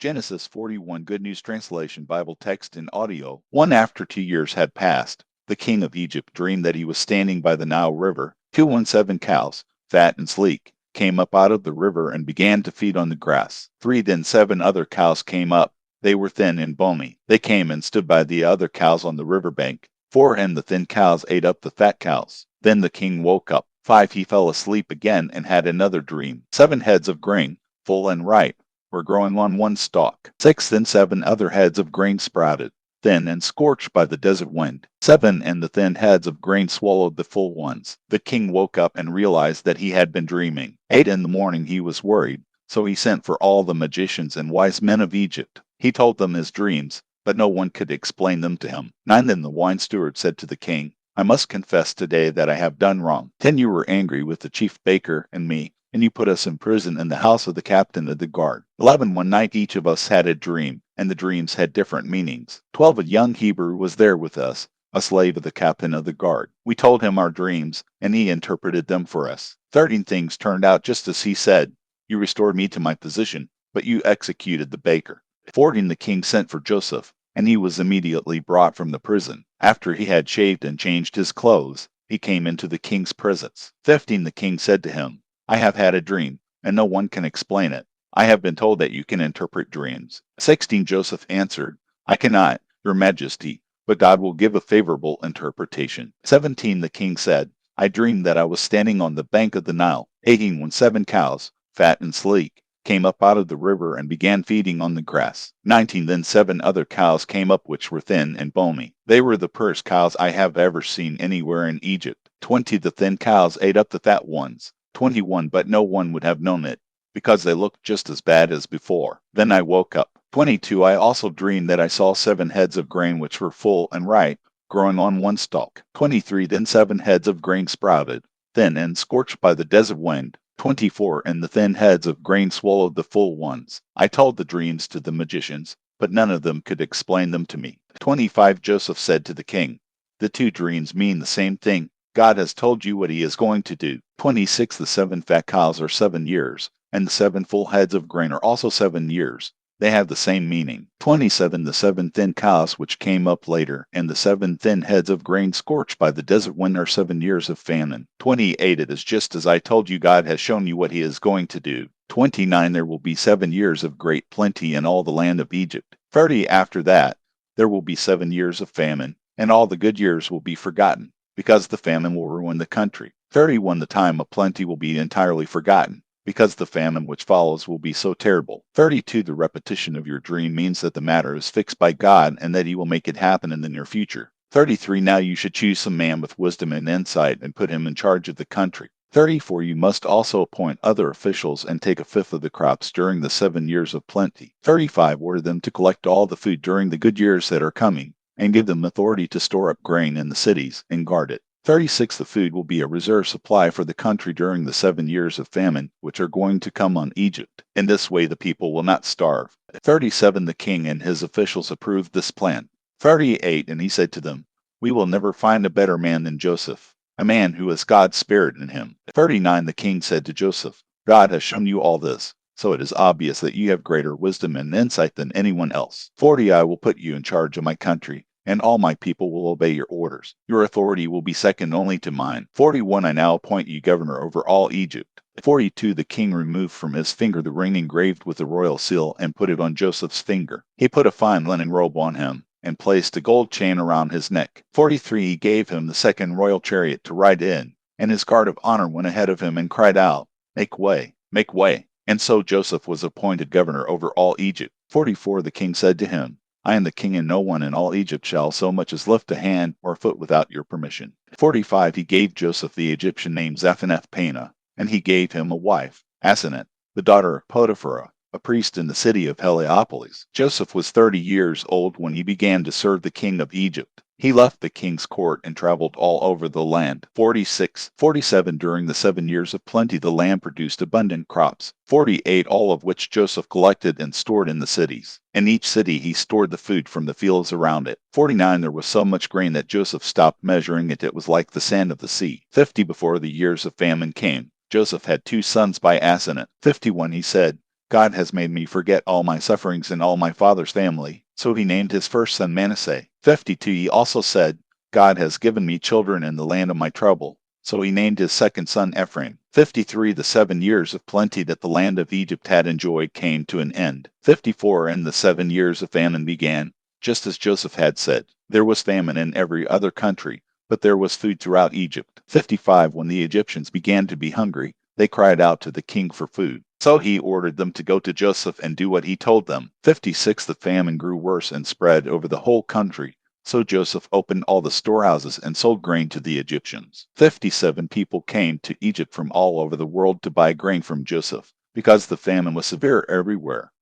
Genesis 41 Good News Translation Bible text and audio. One after 2 years had passed, the king of Egypt dreamed that he was standing by the Nile River. 217 cows, fat and sleek, came up out of the river and began to feed on the grass. Then 7 other cows came up. They were thin and bony. They came and stood by the other cows on the river bank. 4 and the thin cows ate up the fat cows. Then the king woke up. 5 he fell asleep again and had another dream. 7 heads of grain, full and ripe, were growing on one stalk. 6 then 7 other heads of grain sprouted, thin and scorched by the desert wind. 7 and the thin heads of grain swallowed the full ones. The king woke up and realized that he had been dreaming. 8 in the morning he was worried, so he sent for all the magicians and wise men of Egypt. He told them his dreams, but no one could explain them to him. 9 then the wine steward said to the king, I must confess today that I have done wrong. 10 you were angry with the chief baker and me, and you put us in prison in the house of the captain of the guard. 11 one night each of us had a dream, and the dreams had different meanings. 12 a young Hebrew was there with us, a slave of the captain of the guard. We told him our dreams, and he interpreted them for us. 13 things turned out just as he said. You restored me to my position, but you executed the baker. 14 the king sent for Joseph, and he was immediately brought from the prison. After he had shaved and changed his clothes, he came into the king's presence. 15 the king said to him, I have had a dream, and no one can explain it. I have been told that you can interpret dreams. 16 Joseph answered, I cannot, your majesty, but God will give a favorable interpretation. 17 the king said, I dreamed that I was standing on the bank of the Nile. 18 when 7 cows, fat and sleek, came up out of the river and began feeding on the grass. 19 then 7 other cows came up which were thin and bony. They were the poorest cows I have ever seen anywhere in Egypt. 20 the thin cows ate up the fat ones. 21 but no one would have known it, because they looked just as bad as before. Then I woke up. 22 I also dreamed that I saw 7 heads of grain which were full and ripe, growing on one stalk. 23 then 7 heads of grain sprouted, thin and scorched by the desert wind. 24 and the thin heads of grain swallowed the full ones. I told the dreams to the magicians, but none of them could explain them to me. 25 Joseph said to the king, the 2 dreams mean the same thing. God has told you what he is going to do. 26 the 7 fat cows are 7 years, and the 7 full heads of grain are also 7 years. They have the same meaning. 27 the 7 thin cows which came up later, and the 7 thin heads of grain scorched by the desert wind are 7 years of famine. 28 it is just as I told you. God has shown you what he is going to do. 29 there will be 7 years of great plenty in all the land of Egypt. 30 after that there will be 7 years of famine, and all the good years will be forgotten, because the famine will ruin the country. 31 the time of plenty will be entirely forgotten, because the famine which follows will be so terrible. 32 the repetition of your dream means that the matter is fixed by God and that he will make it happen in the near future. 33 now you should choose some man with wisdom and insight and put him in charge of the country. 34 you must also appoint other officials and take 1/5 of the crops during the 7 years of plenty. 35 order them to collect all the food during the good years that are coming, and give them authority to store up grain in the cities and guard it. 36 the food will be a reserve supply for the country during the 7 years of famine which are going to come on Egypt. In this way the people will not starve. 37 the king and his officials approved this plan. 38 and he said to them, we will never find a better man than Joseph, a man who has God's spirit in him. 39 the king said to Joseph, God has shown you all this, so it is obvious that you have greater wisdom and insight than anyone else. 40 I will put you in charge of my country, and all my people will obey your orders. Your authority will be second only to mine. 41 I now appoint you governor over all Egypt. 42 the king removed from his finger the ring engraved with the royal seal and put it on Joseph's finger. He put a fine linen robe on him and placed a gold chain around his neck. 43 he gave him the 2nd royal chariot to ride in, and his guard of honor went ahead of him and cried out, make way, make way. And so Joseph was appointed governor over all Egypt. 44 the king said to him, I am the king, and no one in all Egypt shall so much as lift a hand or foot without your permission. 45 he gave Joseph the Egyptian name Zaphenath-Paneah, and he gave him a wife, Asenath, the daughter of Potiphar, a priest in the city of Heliopolis. Joseph was 30 years old when he began to serve the king of Egypt. He left the king's court and traveled all over the land. 46, 47 during the 7 years of plenty the land produced abundant crops. 48 all of which Joseph collected and stored in the cities. In each city he stored the food from the fields around it. 49 there was so much grain that Joseph stopped measuring it. It was like the sand of the sea. 50 before the years of famine came, Joseph had 2 sons by Asenath. 51 he said, God has made me forget all my sufferings and all my father's family. So he named his first son Manasseh. 52 He also said, God has given me children in the land of my trouble. So he named his second son Ephraim. 53 The 7 years of plenty that the land of Egypt had enjoyed came to an end. 54 And the 7 years of famine began, just as Joseph had said. There was famine in every other country, but there was food throughout Egypt. 55 When the Egyptians began to be hungry, they cried out to the king for food. So he ordered them to go to Joseph and do what he told them. 56 The famine grew worse and spread over the whole country. So Joseph opened all the storehouses and sold grain to the Egyptians. 57 People came to Egypt from all over the world to buy grain from Joseph, because the famine was severe everywhere.